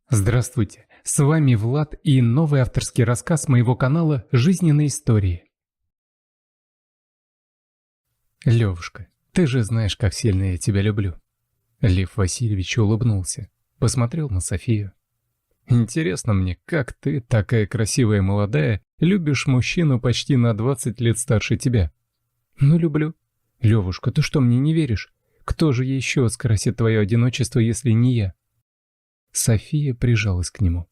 Здравствуйте, с вами Влад и новый авторский рассказ моего канала «Жизненные истории». Левушка, ты же знаешь, как сильно я тебя люблю. Лев Васильевич улыбнулся, посмотрел на Софию. Интересно мне, как ты, такая красивая и молодая, любишь мужчину почти на 20 лет старше тебя? Ну, люблю. Левушка, ты что, мне не веришь? Кто же еще скрасит твое одиночество, если не я? София прижалась к нему.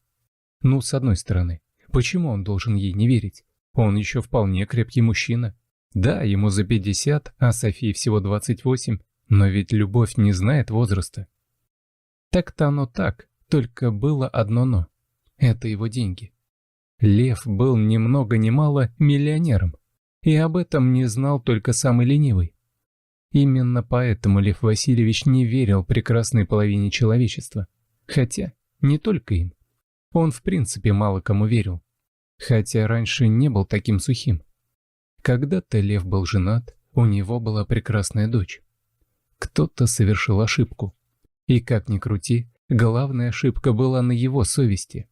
Ну, с одной стороны, почему он должен ей не верить? Он еще вполне крепкий мужчина. Да, ему за 50, а Софии всего 28, но ведь любовь не знает возраста. Так-то оно так, только было одно «но». Это его деньги. Лев был ни много ни мало миллионером, и об этом не знал только самый ленивый. Именно поэтому Лев Васильевич не верил прекрасной половине человечества. Хотя, не только им. Он в принципе мало кому верил. Хотя раньше не был таким сухим. Когда-то Лев был женат, у него была прекрасная дочь. Кто-то совершил ошибку. И как ни крути, главная ошибка была на его совести.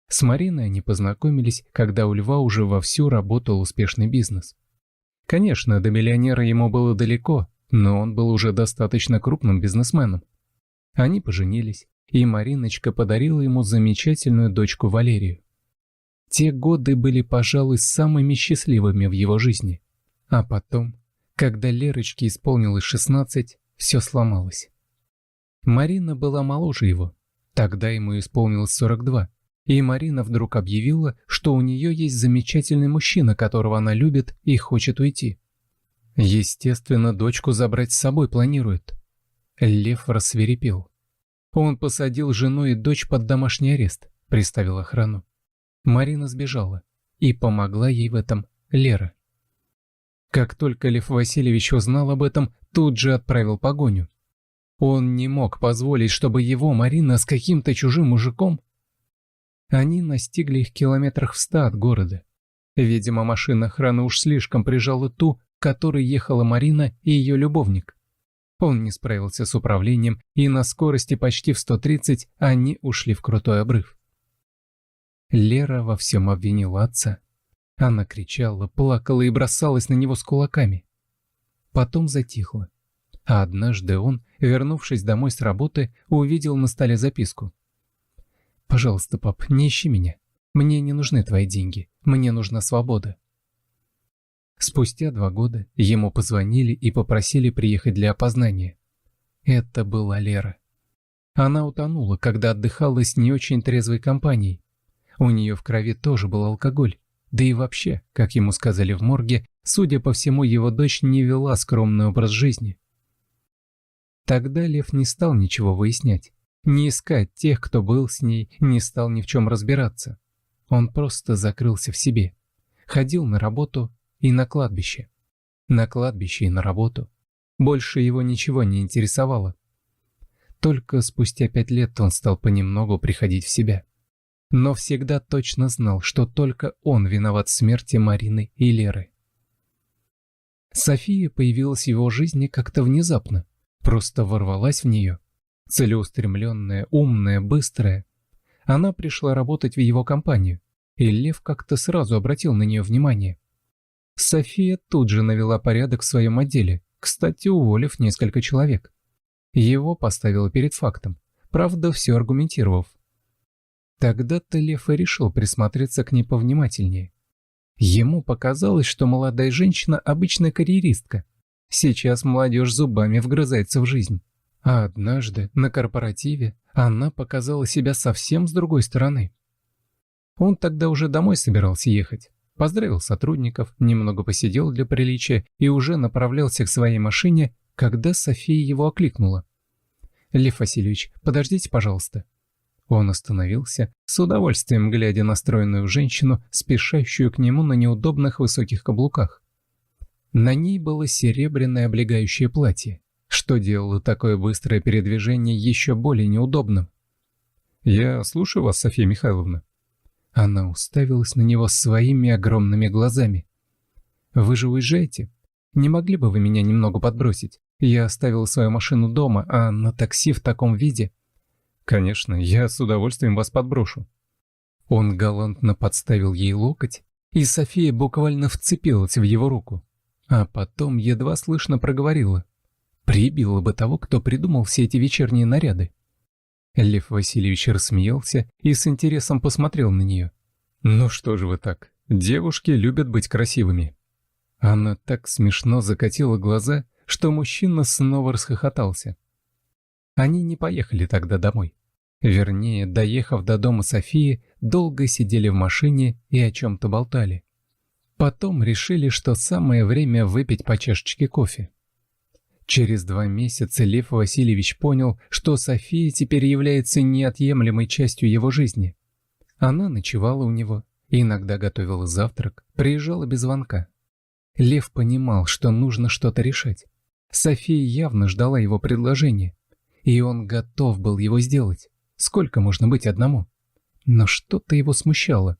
С Мариной они познакомились, когда у Льва уже вовсю работал успешный бизнес. Конечно, до миллионера ему было далеко, но он был уже достаточно крупным бизнесменом. Они поженились, и Мариночка подарила ему замечательную дочку Валерию. Те годы были, пожалуй, самыми счастливыми в его жизни. А потом, когда Лерочке исполнилось 16, все сломалось. Марина была моложе его. Тогда ему исполнилось 42, и Марина вдруг объявила, что у нее есть замечательный мужчина, которого она любит и хочет уйти. Естественно, дочку забрать с собой планирует. Лев рассвирепел. Он посадил жену и дочь под домашний арест, приставил охрану. Марина сбежала, и помогла ей в этом Лера. Как только Лев Васильевич узнал об этом, тут же отправил погоню. Он не мог позволить, чтобы его Марина с каким-то чужим мужиком. Они настигли их километрах в 100 от города. Видимо, машина охраны уж слишком прижала ту, к которой ехала Марина и ее любовник. Он не справился с управлением, и на скорости почти в 130 они ушли в крутой обрыв. Лера во всем обвинила отца. Она кричала, плакала и бросалась на него с кулаками. Потом затихла. А однажды он, вернувшись домой с работы, увидел на столе записку. «Пожалуйста, пап, не ищи меня. Мне не нужны твои деньги. Мне нужна свобода». Спустя 2 года ему позвонили и попросили приехать для опознания. Это была Лера. Она утонула, когда отдыхала с не очень трезвой компанией. У нее в крови тоже был алкоголь. Да и вообще, как ему сказали в морге, судя по всему, его дочь не вела скромный образ жизни. Тогда Лев не стал ничего выяснять, не искать тех, кто был с ней, не стал ни в чем разбираться. Он просто закрылся в себе, ходил на работу и на кладбище. На кладбище и на работу. Больше его ничего не интересовало. Только спустя 5 лет он стал понемногу приходить в себя. Но всегда точно знал, что только он виноват в смерти Марины и Леры. София появилась в его жизни как-то внезапно, просто ворвалась в нее. Целеустремленная, умная, быстрая. Она пришла работать в его компанию, и Лев как-то сразу обратил на нее внимание. София тут же навела порядок в своем отделе, кстати, уволив несколько человек. Его поставила перед фактом, правда, все аргументировав. Тогда-то Лев и решил присмотреться к ней повнимательнее. Ему показалось, что молодая женщина обычная карьеристка. Сейчас молодежь зубами вгрызается в жизнь. А однажды на корпоративе она показала себя совсем с другой стороны. Он тогда уже домой собирался ехать. Поздравил сотрудников, немного посидел для приличия и уже направлялся к своей машине, когда София его окликнула. «Лев Васильевич, подождите, пожалуйста». Он остановился, с удовольствием глядя на стройную женщину, спешащую к нему на неудобных высоких каблуках. На ней было серебряное облегающее платье, что делало такое быстрое передвижение еще более неудобным. «Я слушаю вас, Софья Михайловна». Она уставилась на него своими огромными глазами. «Вы же уезжаете? Не могли бы вы меня немного подбросить? Я оставила свою машину дома, а на такси в таком виде...» Конечно, я с удовольствием вас подброшу». Он галантно подставил ей локоть, и София буквально вцепилась в его руку. А потом едва слышно проговорила: «Прибило бы того, кто придумал все эти вечерние наряды». Лев Васильевич рассмеялся и с интересом посмотрел на нее. «Ну что же вы так? Девушки любят быть красивыми». Она так смешно закатила глаза, что мужчина снова расхохотался. Они не поехали тогда домой. Вернее, доехав до дома Софии, долго сидели в машине и о чем-то болтали. Потом решили, что самое время выпить по чашечке кофе. Через 2 месяца Лев Васильевич понял, что София теперь является неотъемлемой частью его жизни. Она ночевала у него, иногда готовила завтрак, приезжала без звонка. Лев понимал, что нужно что-то решать. София явно ждала его предложения, и он готов был его сделать. Сколько можно быть одному? Но что-то его смущало.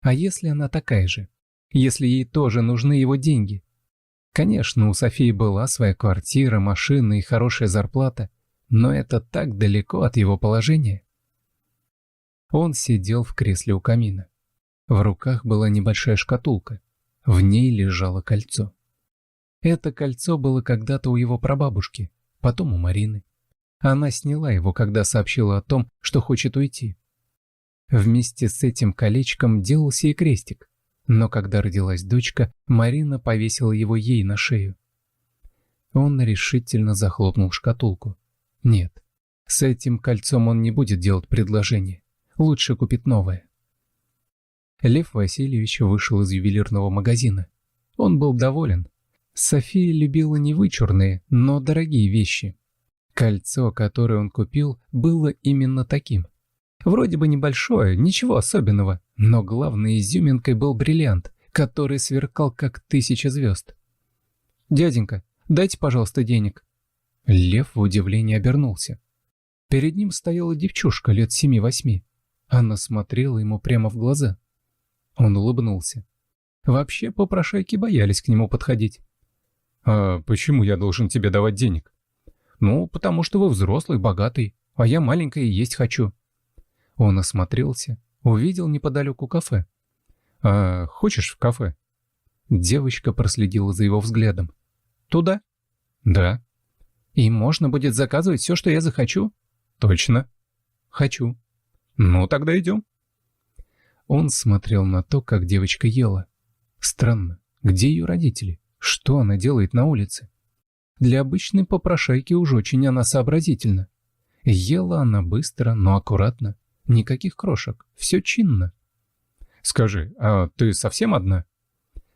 А если она такая же? Если ей тоже нужны его деньги? Конечно, у Софии была своя квартира, машина и хорошая зарплата, но это так далеко от его положения. Он сидел в кресле у камина. В руках была небольшая шкатулка. В ней лежало кольцо. Это кольцо было когда-то у его прабабушки, потом у Марины. Она сняла его, когда сообщила о том, что хочет уйти. Вместе с этим колечком делался и крестик, но когда родилась дочка, Марина повесила его ей на шею. Он решительно захлопнул шкатулку. Нет, с этим кольцом он не будет делать предложение. Лучше купить новое. Лев Васильевич вышел из ювелирного магазина. Он был доволен. София любила не вычурные, но дорогие вещи. Кольцо, которое он купил, было именно таким. Вроде бы небольшое, ничего особенного, но главной изюминкой был бриллиант, который сверкал как 1000 звезд. «Дяденька, дайте, пожалуйста, денег». Лев в удивлении обернулся. Перед ним стояла девчушка лет 7-8. Она смотрела ему прямо в глаза. Он улыбнулся. Вообще попрошайки боялись к нему подходить. «А почему я должен тебе давать денег?» «Ну, потому что вы взрослый, богатый, а я маленькая и есть хочу». Он осмотрелся, увидел неподалеку кафе. «А хочешь в кафе?» Девочка проследила за его взглядом. «Туда?» «Да». «И можно будет заказывать все, что я захочу?» «Точно». «Хочу». «Ну, тогда идем». Он смотрел на то, как девочка ела. Странно, где ее родители? Что она делает на улице? Для обычной попрошайки уж очень она сообразительна. Ела она быстро, но аккуратно. Никаких крошек, все чинно. «Скажи, а ты совсем одна?»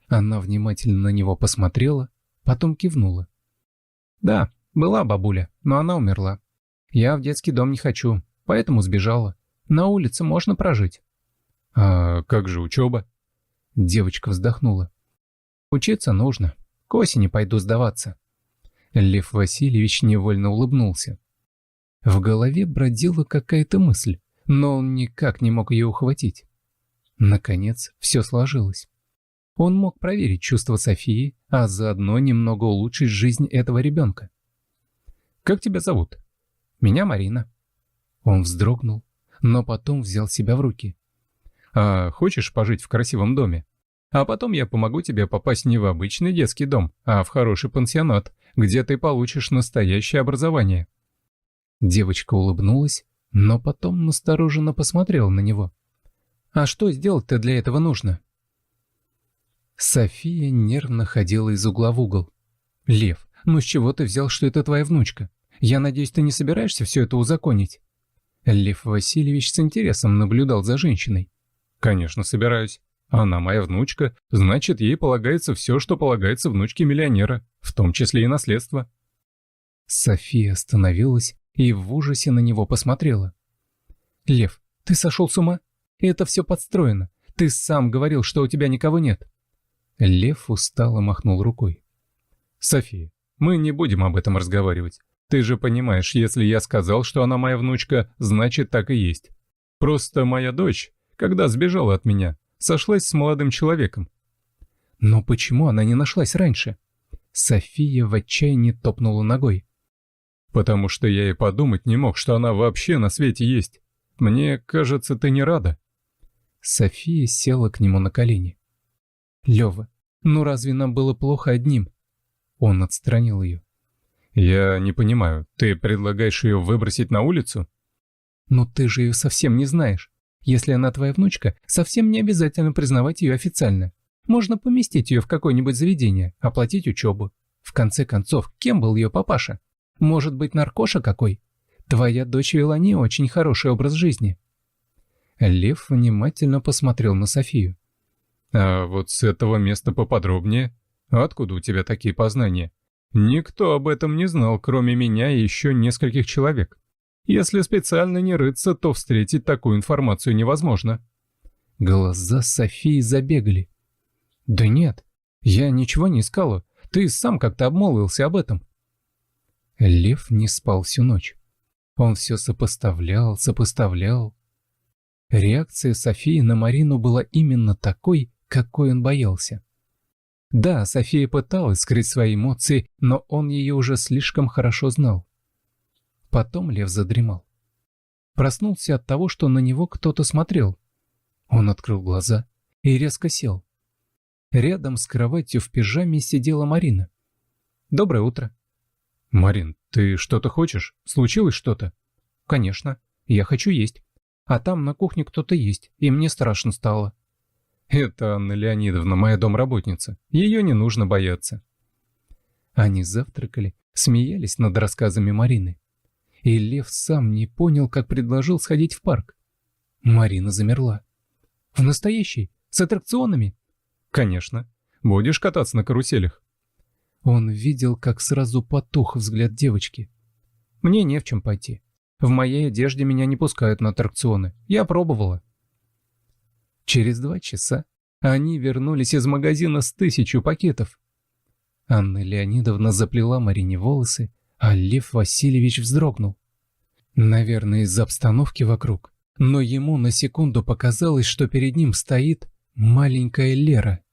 Она внимательно на него посмотрела, потом кивнула. «Да, была бабуля, но она умерла. Я в детский дом не хочу, поэтому сбежала. На улице можно прожить». «А как же учеба?» Девочка вздохнула. «Учиться нужно. К осени пойду сдаваться». Лев Васильевич невольно улыбнулся. В голове бродила какая-то мысль, но он никак не мог ее ухватить. Наконец, все сложилось. Он мог проверить чувства Софии, а заодно немного улучшить жизнь этого ребенка. «Как тебя зовут?» «Меня Марина». Он вздрогнул, но потом взял себя в руки. «А хочешь пожить в красивом доме? А потом я помогу тебе попасть не в обычный детский дом, а в хороший пансионат, где ты получишь настоящее образование». Девочка улыбнулась, но потом настороженно посмотрела на него. «А что сделать-то для этого нужно?» София нервно ходила из угла в угол. «Лев, ну с чего ты взял, что это твоя внучка? Я надеюсь, ты не собираешься все это узаконить?» Лев Васильевич с интересом наблюдал за женщиной. «Конечно, собираюсь. Она моя внучка, значит, ей полагается все, что полагается внучке миллионера, в том числе и наследство». София остановилась и в ужасе на него посмотрела. «Лев, ты сошел с ума? Это все подстроено. Ты сам говорил, что у тебя никого нет». Лев устало махнул рукой. «София, мы не будем об этом разговаривать. Ты же понимаешь, если я сказал, что она моя внучка, значит, так и есть. Просто моя дочь, когда сбежала от меня, сошлась с молодым человеком». «Но почему она не нашлась раньше?» София в отчаянии топнула ногой. потому что я и подумать не мог, что она вообще на свете есть. Мне кажется, ты не рада». София села к нему на колени. «Лёва, ну разве нам было плохо одним?» Он отстранил ее. «Я не понимаю, ты предлагаешь ее выбросить на улицу?» «Ну ты же ее совсем не знаешь. Если она твоя внучка, совсем не обязательно признавать ее официально. Можно поместить ее в какое-нибудь заведение, оплатить учебу. В конце концов, кем был ее папаша? Может быть, наркоша какой? Твоя дочь вела не очень хороший образ жизни». Лев внимательно посмотрел на Софию. «А вот с этого места поподробнее. Откуда у тебя такие познания? Никто об этом не знал, кроме меня и еще нескольких человек. Если специально не рыться, то встретить такую информацию невозможно». Глаза Софии забегали. «Да нет, я ничего не искала. Ты сам как-то обмолвился об этом». Лев не спал всю ночь. Он все сопоставлял. Реакция Софии на Марину была именно такой, какой он боялся. Да, София пыталась скрыть свои эмоции, но он ее уже слишком хорошо знал. Потом Лев задремал. Проснулся от того, что на него кто-то смотрел. Он открыл глаза и резко сел. Рядом с кроватью в пижаме сидела Марина. «Доброе утро». «Марин, ты что-то хочешь? Случилось что-то?» «Конечно, я хочу есть. А там на кухне кто-то есть, и мне страшно стало». «Это Анна Леонидовна, моя домработница. Ее не нужно бояться». Они завтракали, смеялись над рассказами Марины. И Лев сам не понял, как предложил сходить в парк. Марина замерла. «В настоящий? С аттракционами?» «Конечно. Будешь кататься на каруселях?» Он видел, как сразу потух взгляд девочки. «Мне не в чем пойти. В моей одежде меня не пускают на аттракционы. Я пробовала». Через 2 часа они вернулись из магазина с 1000 пакетов. Анна Леонидовна заплела Марине волосы, а Лев Васильевич вздрогнул. Наверное, из-за обстановки вокруг, но ему на секунду показалось, что перед ним стоит маленькая Лера.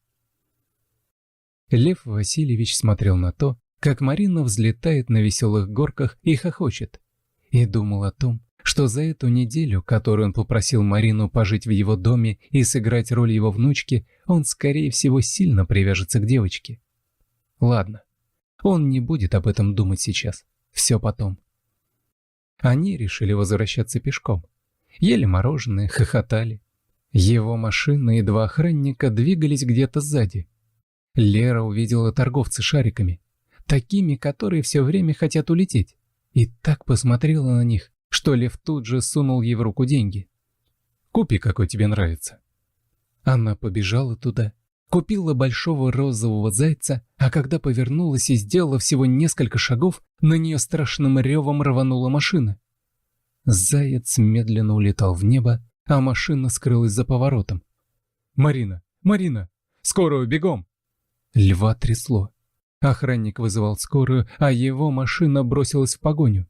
Лев Васильевич смотрел на то, как Марина взлетает на веселых горках и хохочет, и думал о том, что за эту неделю, которую он попросил Марину пожить в его доме и сыграть роль его внучки, он, скорее всего, сильно привяжется к девочке. Ладно, он не будет об этом думать сейчас, все потом. Они решили возвращаться пешком. Ели мороженое, хохотали. Его машина и 2 охранника двигались где-то сзади. Лера увидела торговца шариками, такими, которые все время хотят улететь, и так посмотрела на них, что Лев тут же сунул ей в руку деньги. «Купи, какой тебе нравится». Она побежала туда, купила большого розового зайца, а когда повернулась и сделала всего несколько шагов, на нее страшным ревом рванула машина. Заяц медленно улетал в небо, а машина скрылась за поворотом. «Марина! Марина! Скорую, бегом!» Льва трясло. Охранник вызывал скорую, а его машина бросилась в погоню.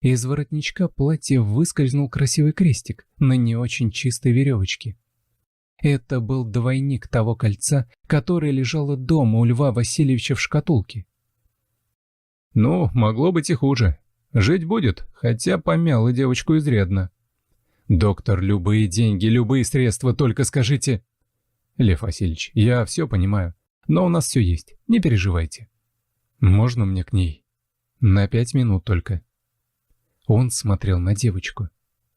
Из воротничка платья выскользнул красивый крестик на не очень чистой веревочке. Это был двойник того кольца, которое лежало дома у Льва Васильевича в шкатулке. «Ну, могло быть и хуже. Жить будет, хотя помяла девочку изрядно. Доктор, любые деньги, любые средства, только скажите...» «Лев Васильевич, я все понимаю, но у нас все есть, не переживайте. Можно мне к ней? На 5 минут только». Он смотрел на девочку.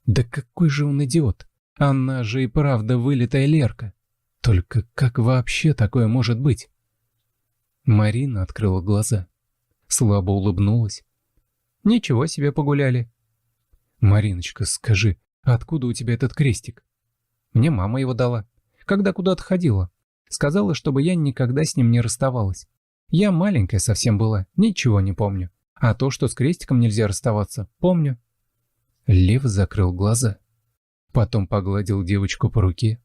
Да какой же он идиот! Она же и правда вылитая Лерка. Только как вообще такое может быть? Марина открыла глаза. Слабо улыбнулась. «Ничего себе погуляли». «Мариночка, скажи, откуда у тебя этот крестик?» «Мне мама его дала, когда куда-то ходила. Сказала, чтобы я никогда с ним не расставалась. Я маленькая совсем была, ничего не помню. А то, что с крестиком нельзя расставаться, помню». Лев закрыл глаза. Потом погладил девочку по руке.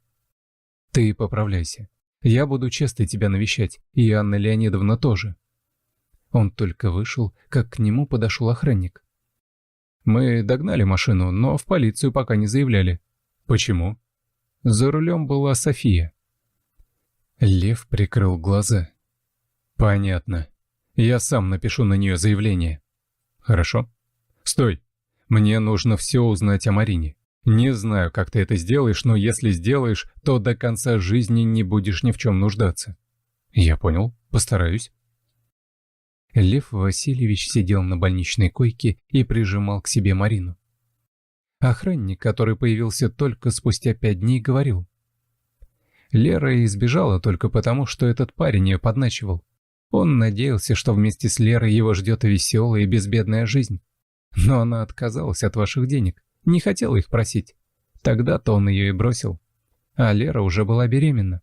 «Ты поправляйся. Я буду часто тебя навещать, и Анна Леонидовна тоже». Он только вышел, как к нему подошел охранник. «Мы догнали машину, но в полицию пока не заявляли». «Почему?» За рулем была София. Лев прикрыл глаза. «Понятно. Я сам напишу на нее заявление». Хорошо. Стой. Мне нужно все узнать о Марине. Не знаю, как ты это сделаешь, но если сделаешь, то до конца жизни не будешь ни в чем нуждаться. Я понял. Постараюсь. Лев Васильевич сидел на больничной койке и прижимал к себе Марину. Охранник, который появился только спустя 5 дней, говорил: Лера избежала только потому, что этот парень ее подначивал. Он надеялся, что вместе с Лерой его ждет веселая и безбедная жизнь. Но она отказалась от ваших денег, не хотела их просить. Тогда-то он ее и бросил. А Лера уже была беременна.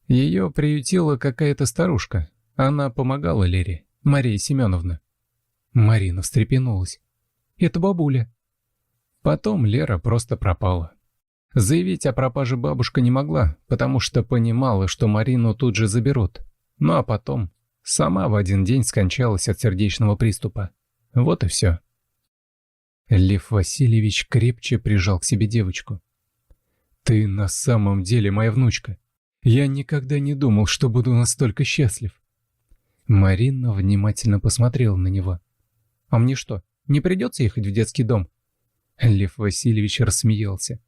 Ее приютила какая-то старушка. Она помогала Лере, Мария Семеновна. Марина встрепенулась. Это бабуля. Потом Лера просто пропала. Заявить о пропаже бабушка не могла, потому что понимала, что Марину тут же заберут. Ну а потом сама в один день скончалась от сердечного приступа. Вот и все. Лев Васильевич крепче прижал к себе девочку. «Ты на самом деле моя внучка. Я никогда не думал, что буду настолько счастлив». Марина внимательно посмотрела на него. «А мне что, не придется ехать в детский дом?» Лев Васильевич рассмеялся.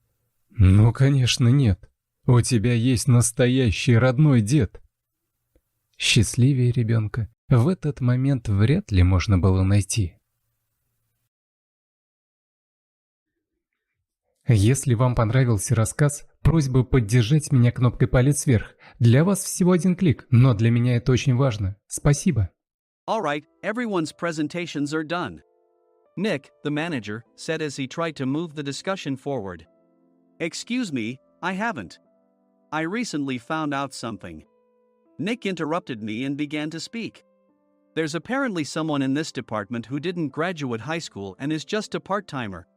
«Ну, конечно, нет. У тебя есть настоящий родной дед». Счастливее ребенка в этот момент вряд ли можно было найти. Если вам понравился рассказ, просьба поддержать меня кнопкой палец вверх. Для вас всего один клик, но для меня это очень важно. Спасибо. All right, everyone's presentations are done. Nick, the manager, said as he tried to move the discussion forward. Excuse me, I haven't. I recently found out something. Nick interrupted me and began to speak. There's apparently someone in this department who didn't graduate high school and is just a part-timer.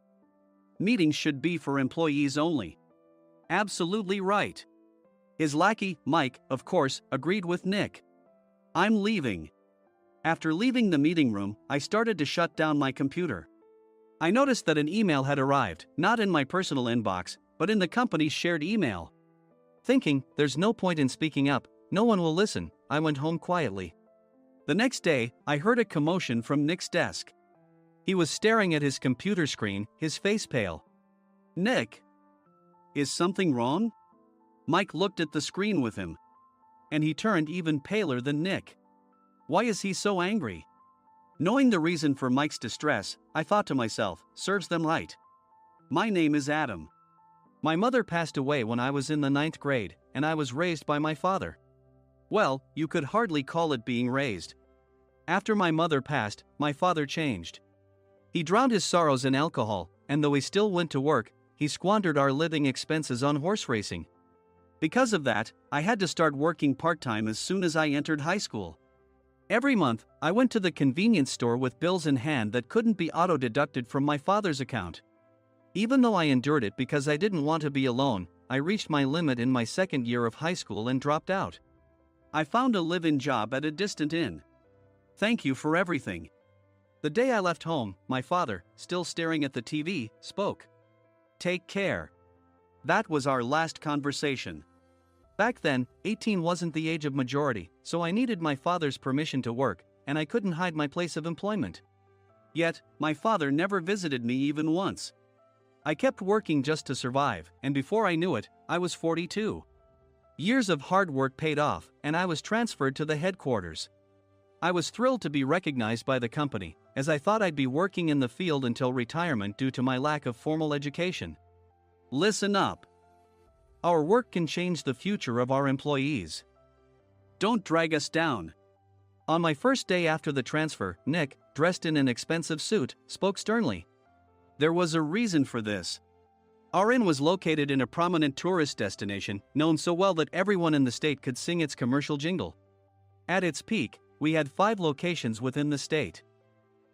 Meetings should be for employees only. Absolutely right. His lackey, Mike, of course, agreed with Nick. I'm leaving. After leaving the meeting room, I started to shut down my computer. I noticed that an email had arrived, not in my personal inbox, but in the company's shared email. Thinking, there's no point in speaking up, no one will listen, I went home quietly. The next day, I heard a commotion from Nick's desk. He was staring at his computer screen, his face pale. Nick? Is something wrong? Mike looked at the screen with him. And he turned even paler than Nick. Why is he so angry? Knowing the reason for Mike's distress, I thought to myself, serves them right. My name is Adam. My mother passed away when I was in the 9th grade, and I was raised by my father. Well, you could hardly call it being raised. After my mother passed, my father changed. He drowned his sorrows in alcohol, and though he still went to work, he squandered our living expenses on horse racing. Because of that, I had to start working part-time as soon as I entered high school. Every month, I went to the convenience store with bills in hand that couldn't be auto-deducted from my father's account. Even though I endured it because I didn't want to be alone, I reached my limit in my second year of high school and dropped out. I found a live-in job at a distant inn. Thank you for everything. The day I left home, my father, still staring at the TV, spoke. Take care. That was our last conversation. Back then, 18 wasn't the age of majority, so I needed my father's permission to work, and I couldn't hide my place of employment. Yet, my father never visited me even once. I kept working just to survive, and before I knew it, I was 42. Years of hard work paid off, and I was transferred to the headquarters. I was thrilled to be recognized by the company, as I thought I'd be working in the field until retirement due to my lack of formal education. Listen up. Our work can change the future of our employees. Don't drag us down. On my first day after the transfer, Nick, dressed in an expensive suit, spoke sternly. There was a reason for this. Our inn was located in a prominent tourist destination, known so well that everyone in the state could sing its commercial jingle. At its peak, we had 5 locations within the state.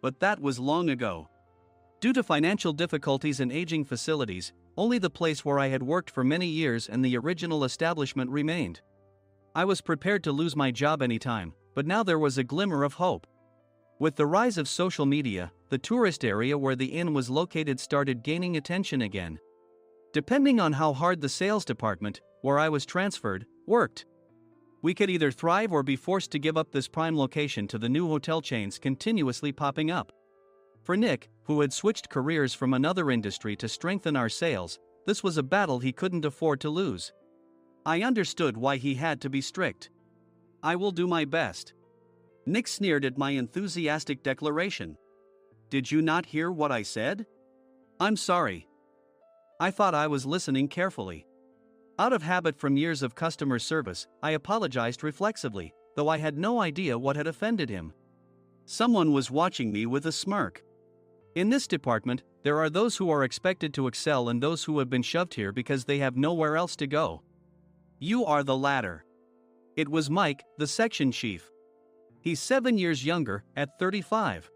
But that was long ago. Due to financial difficulties and aging facilities, only the place where I had worked for many years and the original establishment remained. I was prepared to lose my job anytime, but now there was a glimmer of hope. With the rise of social media, the tourist area where the inn was located started gaining attention again. Depending on how hard the sales department, where I was transferred, worked, we could either thrive or be forced to give up this prime location to the new hotel chains continuously popping up. For Nick, who had switched careers from another industry to strengthen our sales, this was a battle he couldn't afford to lose. I understood why he had to be strict. "I will do my best." Nick sneered at my enthusiastic declaration. "Did you not hear what I said?" "I'm sorry." I thought I was listening carefully. Out of habit from years of customer service, I apologized reflexively, though I had no idea what had offended him. Someone was watching me with a smirk. In this department, there are those who are expected to excel and those who have been shoved here because they have nowhere else to go. You are the latter. It was Mike, the section chief. He's 7 years younger, at 35.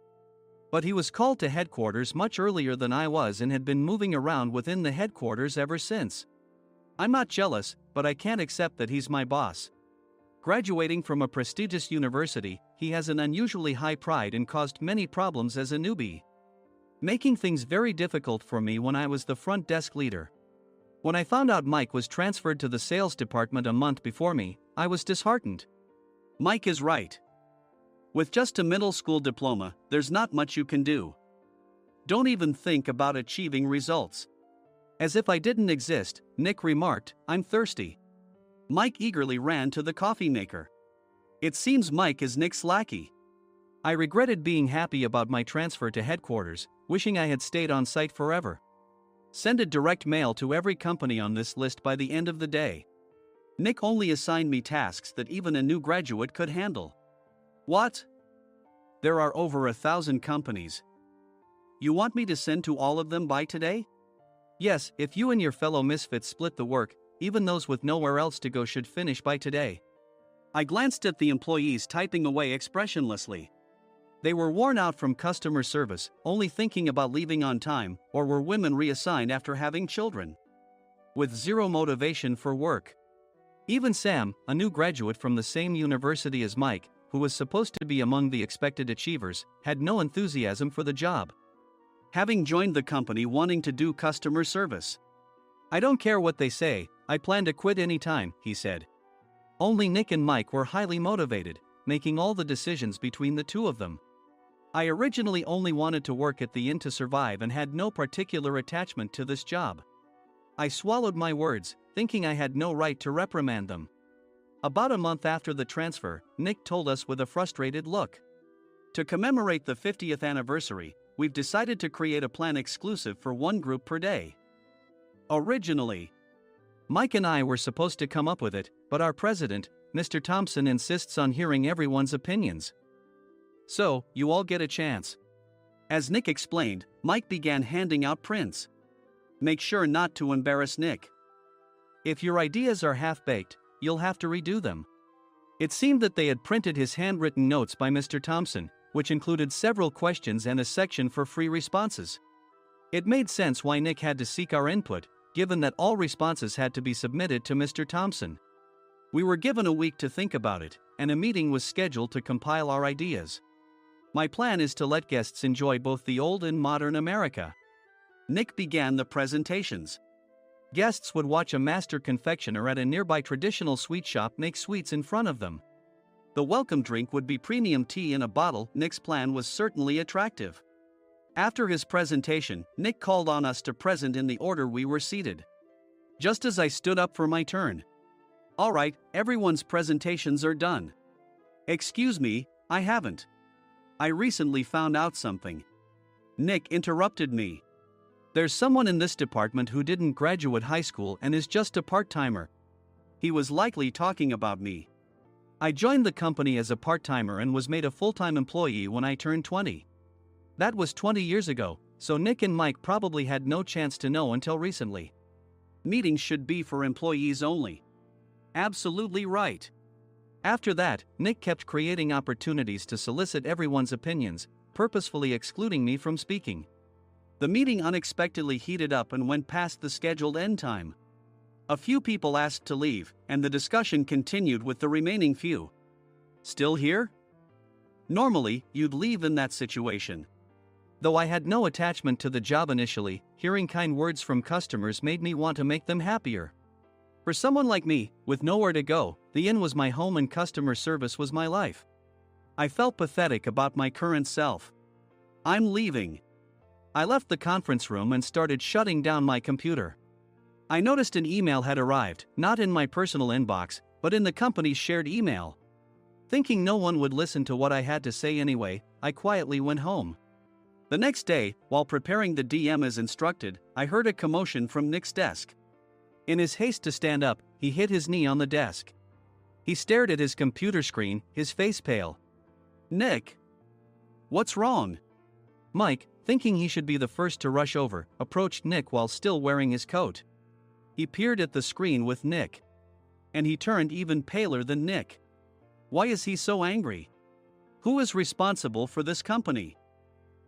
But he was called to headquarters much earlier than I was and had been moving around within the headquarters ever since. I'm not jealous, but I can't accept that he's my boss. Graduating from a prestigious university, he has an unusually high pride and caused many problems as a newbie, making things very difficult for me when I was the front desk leader. When I found out Mike was transferred to the sales department a month before me, I was disheartened. Mike is right. With just a middle school diploma, there's not much you can do. Don't even think about achieving results. As if I didn't exist, Nick remarked, "I'm thirsty." Mike eagerly ran to the coffee maker. It seems Mike is Nick's lackey. I regretted being happy about my transfer to headquarters, wishing I had stayed on site forever. Send a direct mail to every company on this list by the end of the day. Nick only assigned me tasks that even a new graduate could handle. What? There are over 1,000 companies. You want me to send to all of them by today? Yes, if you and your fellow misfits split the work, even those with nowhere else to go should finish by today. I glanced at the employees typing away expressionlessly. They were worn out from customer service, only thinking about leaving on time, or were women reassigned after having children, with zero motivation for work. Even Sam, a new graduate from the same university as Mike, who was supposed to be among the expected achievers, had no enthusiasm for the job, having joined the company wanting to do customer service. "I don't care what they say, I plan to quit any time," he said. Only Nick and Mike were highly motivated, making all the decisions between the two of them. I originally only wanted to work at the inn to survive and had no particular attachment to this job. I swallowed my words, thinking I had no right to reprimand them. About a month after the transfer, Nick told us with a frustrated look. "To commemorate the 50th anniversary, we've decided to create a plan exclusive for one group per day. Originally, Mike and I were supposed to come up with it, but our president, Mr. Thompson, insists on hearing everyone's opinions. So, you all get a chance." As Nick explained, Mike began handing out prints. Make sure not to embarrass Nick. If your ideas are half-baked, you'll have to redo them. It seemed that they had printed his handwritten notes by Mr. Thompson, which included several questions and a section for free responses. It made sense why Nick had to seek our input, given that all responses had to be submitted to Mr. Thompson. We were given a week to think about it, and a meeting was scheduled to compile our ideas. My plan is to let guests enjoy both the old and modern America. Nick began the presentations. Guests would watch a master confectioner at a nearby traditional sweet shop make sweets in front of them. The welcome drink would be premium tea in a bottle. Nick's plan was certainly attractive. After his presentation, Nick called on us to present in the order we were seated. Just as I stood up for my turn. "All right, everyone's presentations are done." "Excuse me, I haven't. I recently found out something." Nick interrupted me. "There's someone in this department who didn't graduate high school and is just a part-timer." He was likely talking about me. I joined the company as a part-timer and was made a full-time employee when I turned 20. That was 20 years ago, so Nick and Mike probably had no chance to know until recently. Meetings should be for employees only. Absolutely right. After that, Nick kept creating opportunities to solicit everyone's opinions, purposefully excluding me from speaking. The meeting unexpectedly heated up and went past the scheduled end time. A few people asked to leave, and the discussion continued with the remaining few. Still here? Normally, you'd leave in that situation. Though I had no attachment to the job initially, hearing kind words from customers made me want to make them happier. For someone like me, with nowhere to go, the inn was my home and customer service was my life. I felt pathetic about my current self. I'm leaving. I left the conference room and started shutting down my computer. I noticed an email had arrived, not in my personal inbox, but in the company's shared email. Thinking no one would listen to what I had to say anyway, I quietly went home. The next day, while preparing the DM as instructed, I heard a commotion from Nick's desk. In his haste to stand up, he hit his knee on the desk. He stared at his computer screen, his face pale. "Nick! What's wrong?" Mike, thinking he should be the first to rush over, approached Nick while still wearing his coat. He peered at the screen with Nick. And he turned even paler than Nick. Why is he so angry? Who is responsible for this company?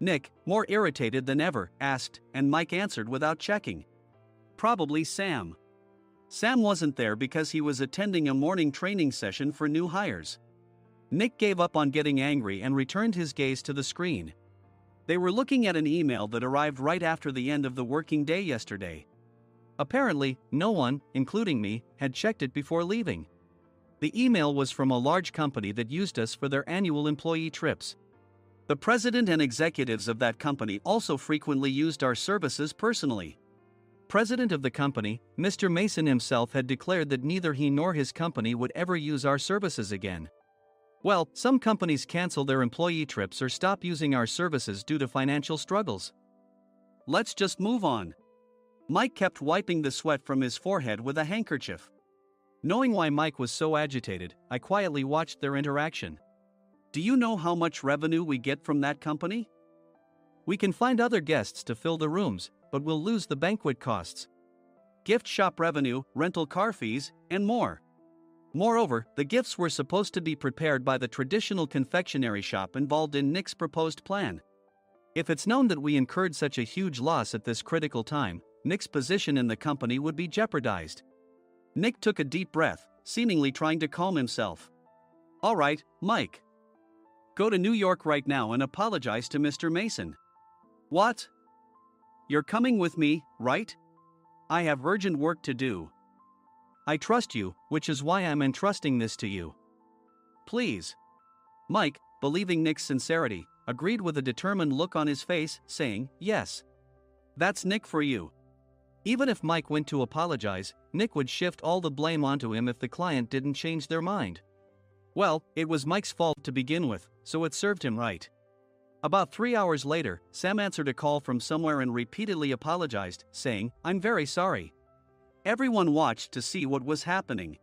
Nick, more irritated than ever, asked, and Mike answered without checking. Probably Sam. Sam wasn't there because he was attending a morning training session for new hires. Nick gave up on getting angry and returned his gaze to the screen. They were looking at an email that arrived right after the end of the working day yesterday. Apparently, no one, including me, had checked it before leaving. The email was from a large company that used us for their annual employee trips. The president and executives of that company also frequently used our services personally. President of the company, Mr. Mason himself, had declared that neither he nor his company would ever use our services again. Well, some companies cancel their employee trips or stop using our services due to financial struggles. Let's just move on. Mike kept wiping the sweat from his forehead with a handkerchief. Knowing why Mike was so agitated, I quietly watched their interaction. Do you know how much revenue we get from that company? We can find other guests to fill the rooms, but we'll lose the banquet costs, gift shop revenue, rental car fees, and more. Moreover, the gifts were supposed to be prepared by the traditional confectionery shop involved in Nick's proposed plan. If it's known that we incurred such a huge loss at this critical time, Nick's position in the company would be jeopardized. Nick took a deep breath, seemingly trying to calm himself. All right, Mike. Go to New York right now and apologize to Mr. Mason. What? You're coming with me, right? I have urgent work to do. I trust you, which is why I'm entrusting this to you. Please. Mike, believing Nick's sincerity, agreed with a determined look on his face, saying, yes. That's Nick for you. Even if Mike went to apologize, Nick would shift all the blame onto him if the client didn't change their mind. Well, it was Mike's fault to begin with, so it served him right. About 3 hours later, Sam answered a call from somewhere and repeatedly apologized, saying, I'm very sorry. Everyone watched to see what was happening.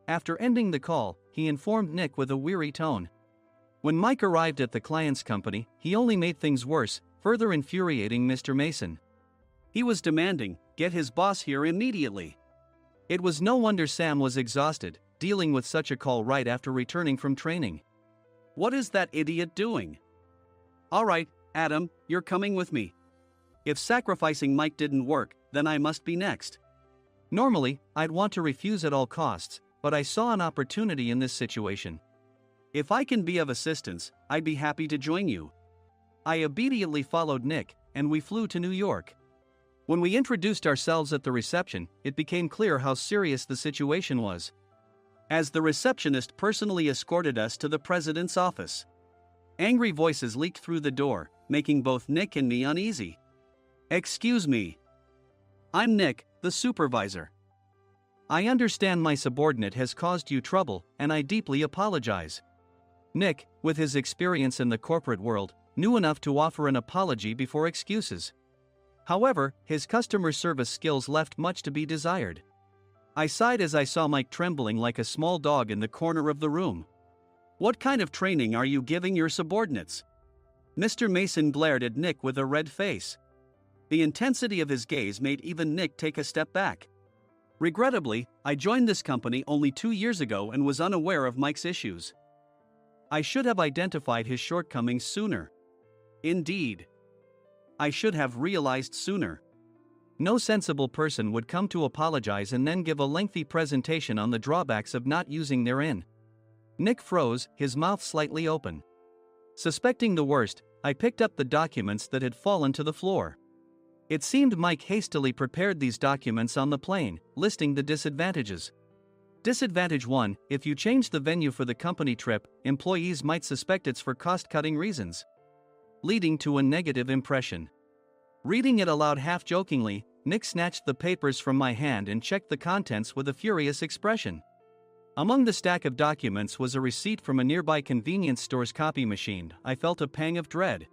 After ending the call, he informed Nick with a weary tone. When Mike arrived at the client's company, he only made things worse, further infuriating Mr. Mason. He was demanding, get his boss here immediately. It was no wonder Sam was exhausted, dealing with such a call right after returning from training. What is that idiot doing? All right, Adam, you're coming with me. If sacrificing Mike didn't work, then I must be next. Normally, I'd want to refuse at all costs, but I saw an opportunity in this situation. If I can be of assistance, I'd be happy to join you. I obediently followed Nick, and we flew to New York. When we introduced ourselves at the reception, it became clear how serious the situation was, as the receptionist personally escorted us to the president's office. Angry voices leaked through the door, making both Nick and me uneasy. Excuse me. I'm Nick, the supervisor. I understand my subordinate has caused you trouble, and I deeply apologize. Nick, with his experience in the corporate world, knew enough to offer an apology before excuses. However, his customer service skills left much to be desired. I sighed as I saw Mike trembling like a small dog in the corner of the room. What kind of training are you giving your subordinates? Mr. Mason glared at Nick with a red face. The intensity of his gaze made even Nick take a step back. Regrettably, I joined this company only 2 years ago and was unaware of Mike's issues. I should have identified his shortcomings sooner. Indeed. I should have realized sooner. No sensible person would come to apologize and then give a lengthy presentation on the drawbacks of not using their in. Nick froze, his mouth slightly open. Suspecting the worst, I picked up the documents that had fallen to the floor. It seemed Mike hastily prepared these documents on the plane, listing the disadvantages. Disadvantage 1: if you change the venue for the company trip, employees might suspect it's for cost-cutting reasons. leading to a negative impression. Reading it aloud half-jokingly, Nick snatched the papers from my hand and checked the contents with a furious expression. Among the stack of documents was a receipt from a nearby convenience store's copy machine. I felt a pang of dread,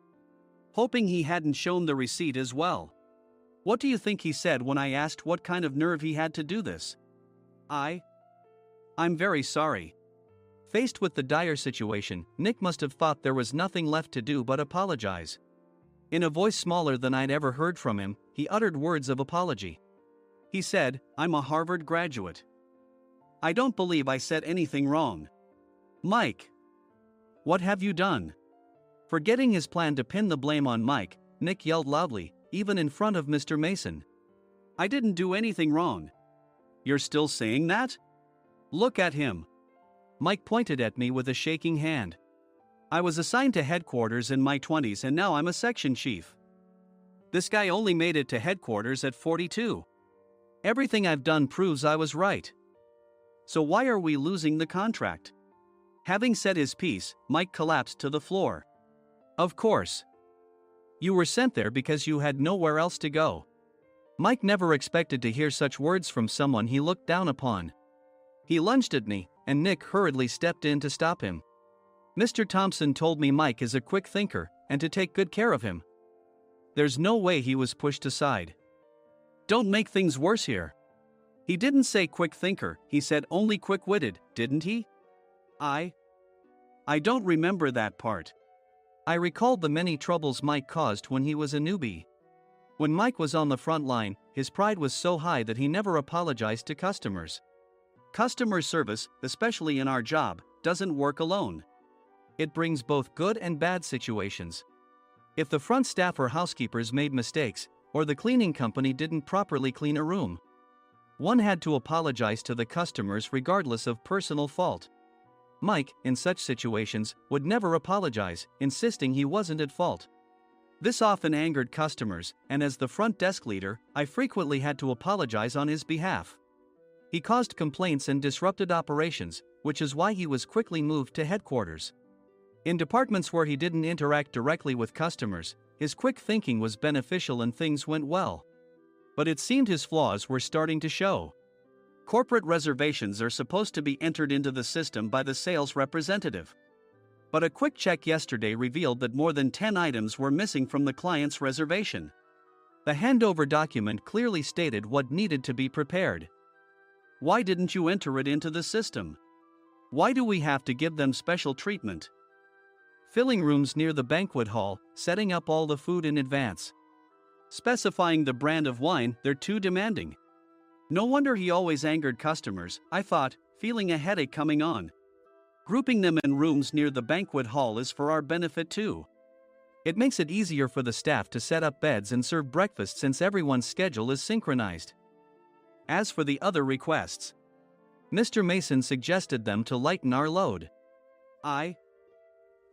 hoping he hadn't shown the receipt as well. What do you think he said when I asked what kind of nerve he had to do this? I'm very sorry. Faced with the dire situation, Nick must have thought there was nothing left to do but apologize. In a voice smaller than I'd ever heard from him, he uttered words of apology. He said, "I'm a Harvard graduate. I don't believe I said anything wrong." Mike! What have you done? Forgetting his plan to pin the blame on Mike, Nick yelled loudly, even in front of Mr. Mason. "I didn't do anything wrong." "You're still saying that? Look at him." Mike pointed at me with a shaking hand. "I was assigned to headquarters in my 20s and now I'm a section chief. This guy only made it to headquarters at 42. Everything I've done proves I was right. So why are we losing the contract?" Having said his piece, Mike collapsed to the floor. "Of course. You were sent there because you had nowhere else to go." Mike never expected to hear such words from someone he looked down upon. He lunged at me, and Nick hurriedly stepped in to stop him. "Mr. Thompson told me Mike is a quick thinker, and to take good care of him." There's no way he was pushed aside. "Don't make things worse here. He didn't say quick thinker, he said only quick-witted, didn't he?" I don't remember that part. I recalled the many troubles Mike caused when he was a newbie. When Mike was on the front line, his pride was so high that he never apologized to customers. Customer service, especially in our job, doesn't work alone. It brings both good and bad situations. If the front staff or housekeepers made mistakes, or the cleaning company didn't properly clean a room, one had to apologize to the customers regardless of personal fault. Mike, in such situations, would never apologize, insisting he wasn't at fault. This often angered customers, and as the front desk leader, I frequently had to apologize on his behalf. He caused complaints and disrupted operations, which is why he was quickly moved to headquarters. In departments where he didn't interact directly with customers, his quick thinking was beneficial and things went well. But it seemed his flaws were starting to show. Corporate reservations are supposed to be entered into the system by the sales representative. But a quick check yesterday revealed that more than 10 items were missing from the client's reservation. The handover document clearly stated what needed to be prepared. Why didn't you enter it into the system? Why do we have to give them special treatment? Filling rooms near the banquet hall, setting up all the food in advance. Specifying the brand of wine, they're too demanding. No wonder he always angered customers, I thought, feeling a headache coming on. Grouping them in rooms near the banquet hall is for our benefit too. It makes it easier for the staff to set up beds and serve breakfast since everyone's schedule is synchronized. As for the other requests, Mr. Mason suggested them to lighten our load. I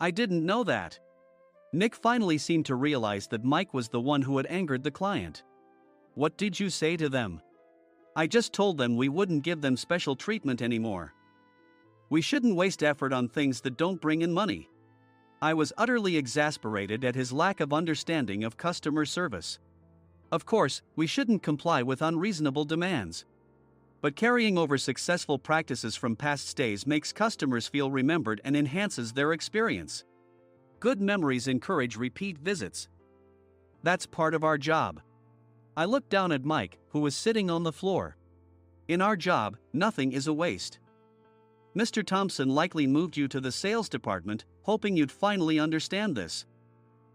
didn't know that. Nick finally seemed to realize that Mike was the one who had angered the client. What did you say to them? I just told them we wouldn't give them special treatment anymore. We shouldn't waste effort on things that don't bring in money. I was utterly exasperated at his lack of understanding of customer service. Of course, we shouldn't comply with unreasonable demands. But carrying over successful practices from past stays makes customers feel remembered and enhances their experience. Good memories encourage repeat visits. That's part of our job. I looked down at Mike, who was sitting on the floor. In our job, nothing is a waste. Mr. Thompson likely moved you to the sales department, hoping you'd finally understand this.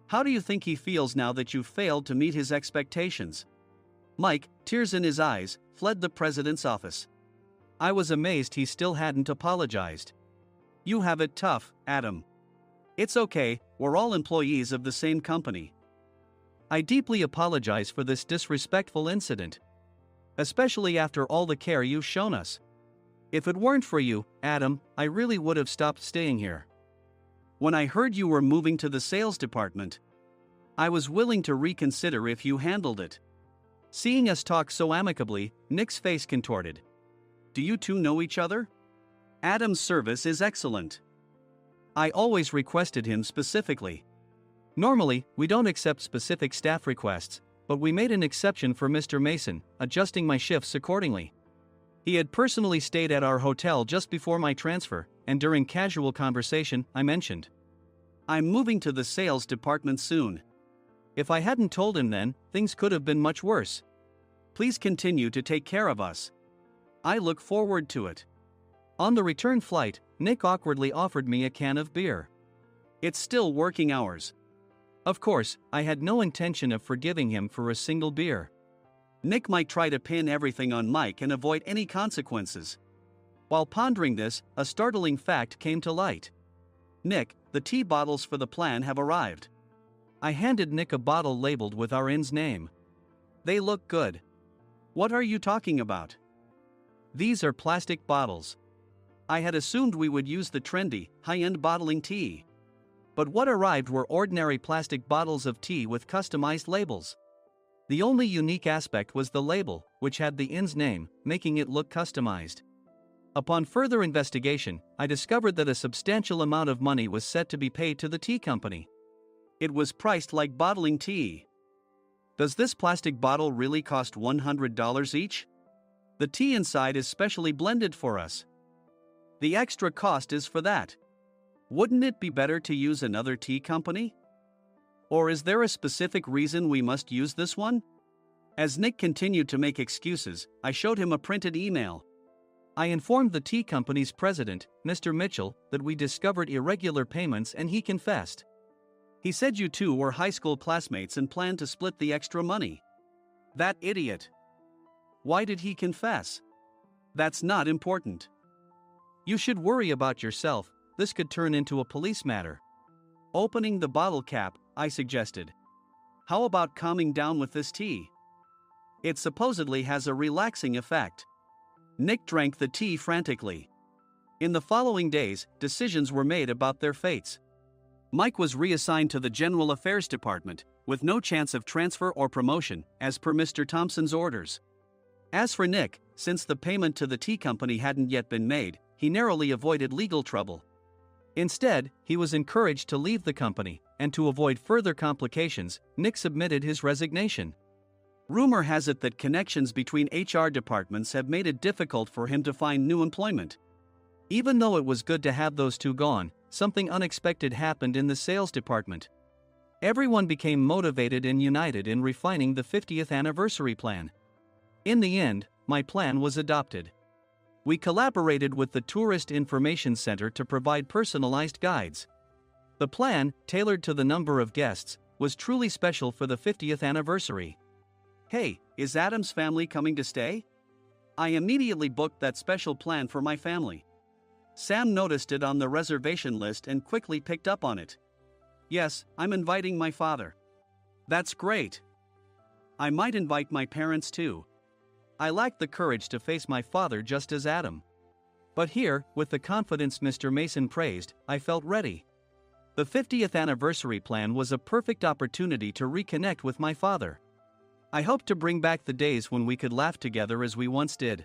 How do you think he feels now that you've failed to meet his expectations? Mike, tears in his eyes, fled the president's office. I was amazed he still hadn't apologized. You have it tough, Adam. It's okay, we're all employees of the same company. I deeply apologize for this disrespectful incident. Especially after all the care you've shown us. If it weren't for you, Adam, I really would have stopped staying here. When I heard you were moving to the sales department, I was willing to reconsider if you handled it. Seeing us talk so amicably, Nick's face contorted. Do you two know each other? Adam's service is excellent. I always requested him specifically. Normally, we don't accept specific staff requests, but we made an exception for Mr. Mason, adjusting my shifts accordingly. He had personally stayed at our hotel just before my transfer, and during casual conversation, I mentioned, "I'm moving to the sales department soon." If I hadn't told him then, things could have been much worse. "Please continue to take care of us. I look forward to it." On the return flight, Nick awkwardly offered me a can of beer. It's still working hours. Of course, I had no intention of forgiving him for a single beer. Nick might try to pin everything on Mike and avoid any consequences. While pondering this, a startling fact came to light. "Nick, the tea bottles for the plan have arrived." I handed Nick a bottle labeled with our inn's name. "They look good." "What are you talking about?" "These are plastic bottles. I had assumed we would use the trendy, high-end bottling tea. But what arrived were ordinary plastic bottles of tea with customized labels. The only unique aspect was the label, which had the inn's name, making it look customized. Upon further investigation, I discovered that a substantial amount of money was set to be paid to the tea company. It was priced like bottling tea. Does this plastic bottle really cost $100 each? The tea inside is specially blended for us. The extra cost is for that. Wouldn't it be better to use another tea company? Or is there a specific reason we must use this one?" As Nick continued to make excuses, I showed him a printed email. I informed the tea company's president, Mr. Mitchell, that we discovered irregular payments and he confessed. He said you two were high school classmates and planned to split the extra money. That idiot. Why did he confess? That's not important. You should worry about yourself. This could turn into a police matter. Opening the bottle cap, I suggested. How about calming down with this tea? It supposedly has a relaxing effect. Nick drank the tea frantically. In the following days, decisions were made about their fates. Mike was reassigned to the General Affairs Department, with no chance of transfer or promotion, as per Mr. Thompson's orders. As for Nick, since the payment to the tea company hadn't yet been made, he narrowly avoided legal trouble. Instead, he was encouraged to leave the company, and to avoid further complications, Nick submitted his resignation. Rumor has it that connections between HR departments have made it difficult for him to find new employment. Even though it was good to have those two gone, something unexpected happened in the sales department. Everyone became motivated and united in refining the 50th anniversary plan. In the end, my plan was adopted. We collaborated with the Tourist Information Center to provide personalized guides. The plan, tailored to the number of guests, was truly special for the 50th anniversary. "Hey, is Adam's family coming to stay?" I immediately booked that special plan for my family. Sam noticed it on the reservation list and quickly picked up on it. "Yes, I'm inviting my father." "That's great. I might invite my parents too." I lacked the courage to face my father just as Adam. But here, with the confidence Mr. Mason praised, I felt ready. The 50th anniversary plan was a perfect opportunity to reconnect with my father. I hoped to bring back the days when we could laugh together as we once did.